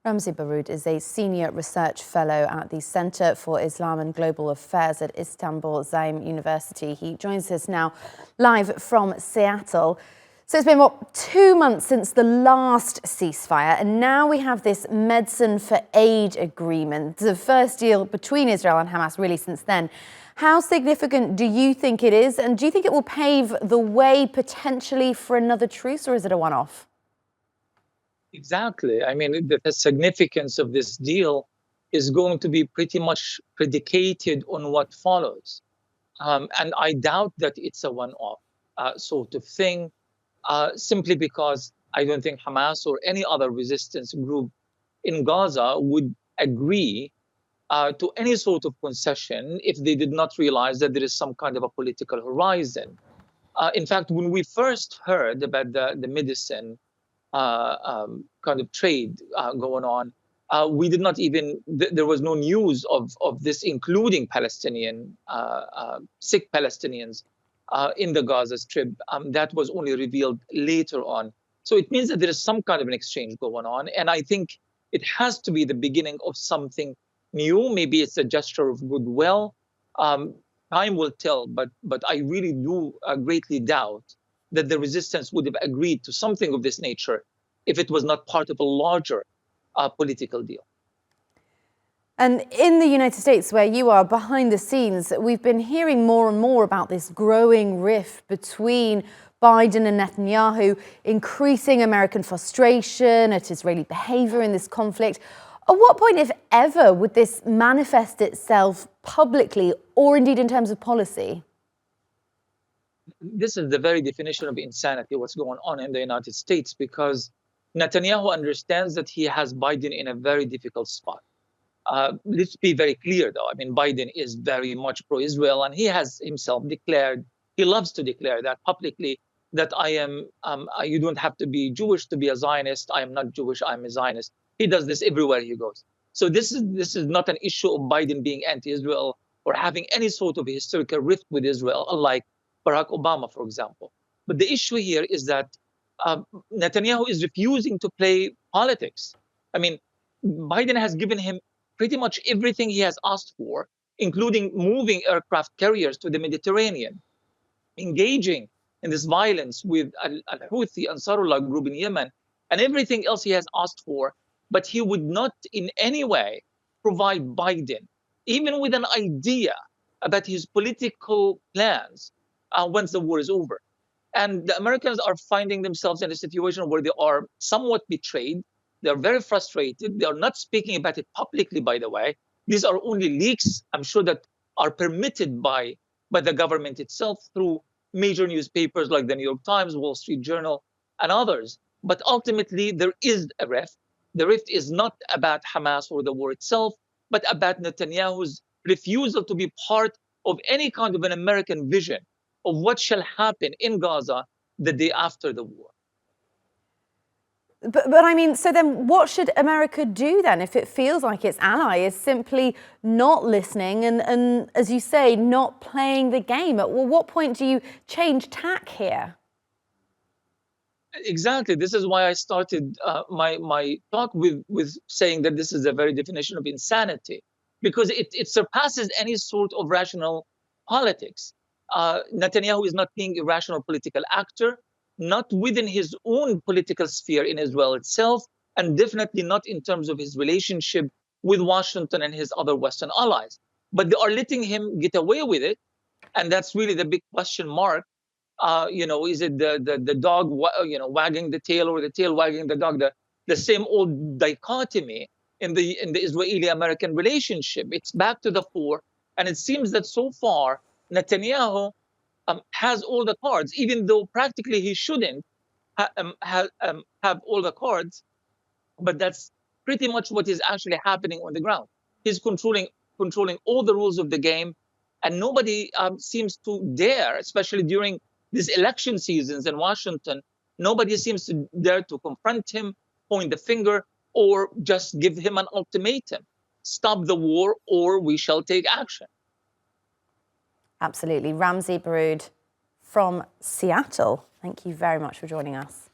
Ramzy Baroud is a senior research fellow at the Center for Islam and Global Affairs at Istanbul Zaim University. He joins us now live from Seattle. So it's been, 2 months since the last ceasefire, and now we have this medicine for aid agreement, the first deal between Israel and Hamas really since then. How significant do you think it is, and do you think it will pave the way potentially for another truce, or is it a one-off? Exactly. I mean, the significance of this deal is going to be pretty much predicated on what follows. And I doubt that it's a one-off sort of thing, simply because I don't think Hamas or any other resistance group in Gaza would agree to any sort of concession if they did not realize that there is some kind of a political horizon. In fact, when we first heard about the medicine kind of trade going on, we did not even, there was no news of this, including Palestinian, sick Palestinians in the Gaza Strip. That was only revealed later on. So it means that there is some kind of an exchange going on. And I think it has to be the beginning of something new. Maybe it's a gesture of goodwill. Time will tell, but I really do greatly doubt that the resistance would have agreed to something of this nature if it was not part of a larger political deal. And in the United States, where you are behind the scenes, we've been hearing more and more about this growing rift between Biden and Netanyahu, increasing American frustration at Israeli behavior in this conflict. At what point, if ever, would this manifest itself publicly or indeed in terms of policy? This is the very definition of insanity, what's going on in the United States, because Netanyahu understands that he has Biden in a very difficult spot. Let's be very clear, though. I mean, Biden is very much pro-Israel, and he has himself declared, he loves to declare that publicly, that I am, you don't have to be Jewish to be a Zionist. I am not Jewish, I'm a Zionist. He does this everywhere he goes. So this is not an issue of Biden being anti-Israel or having any sort of historical rift with Israel, unlike Barack Obama, for example. But the issue here is that Netanyahu is refusing to play politics. I mean, Biden has given him pretty much everything he has asked for, including moving aircraft carriers to the Mediterranean, engaging in this violence with Al-Houthi Ansarullah group in Yemen, and everything else he has asked for. But he would not in any way provide Biden, even with an idea about his political plans once the war is over. And the Americans are finding themselves in a situation where they are somewhat betrayed. They're very frustrated. They are not speaking about it publicly, by the way. These are only leaks, I'm sure, that are permitted by the government itself through major newspapers like the New York Times, Wall Street Journal, and others. But ultimately, there is a rift. The rift is not about Hamas or the war itself, but about Netanyahu's refusal to be part of any kind of an American vision of what shall happen in Gaza the day after the war. But I mean, so then what should America do then if it feels like its ally is simply not listening and as you say, not playing the game? At what point do you change tack here? Exactly. This is why I started my talk with saying that this is a very definition of insanity, because it surpasses any sort of rational politics. Netanyahu is not being a rational political actor, not within his own political sphere in Israel itself, and definitely not in terms of his relationship with Washington and his other Western allies. But they are letting him get away with it, and that's really the big question mark. Is it the dog, wagging the tail, or the tail wagging the dog? The same old dichotomy in the Israeli-American relationship. It's back to the fore, and it seems that so far Netanyahu has all the cards, even though practically he shouldn't have all the cards. But that's pretty much what is actually happening on the ground. He's controlling all the rules of the game, and nobody seems to dare, especially during these election seasons in Washington, nobody seems to dare to confront him, point the finger, or just give him an ultimatum. Stop the war or we shall take action. Absolutely. Ramzy Baroud from Seattle, thank you very much for joining us.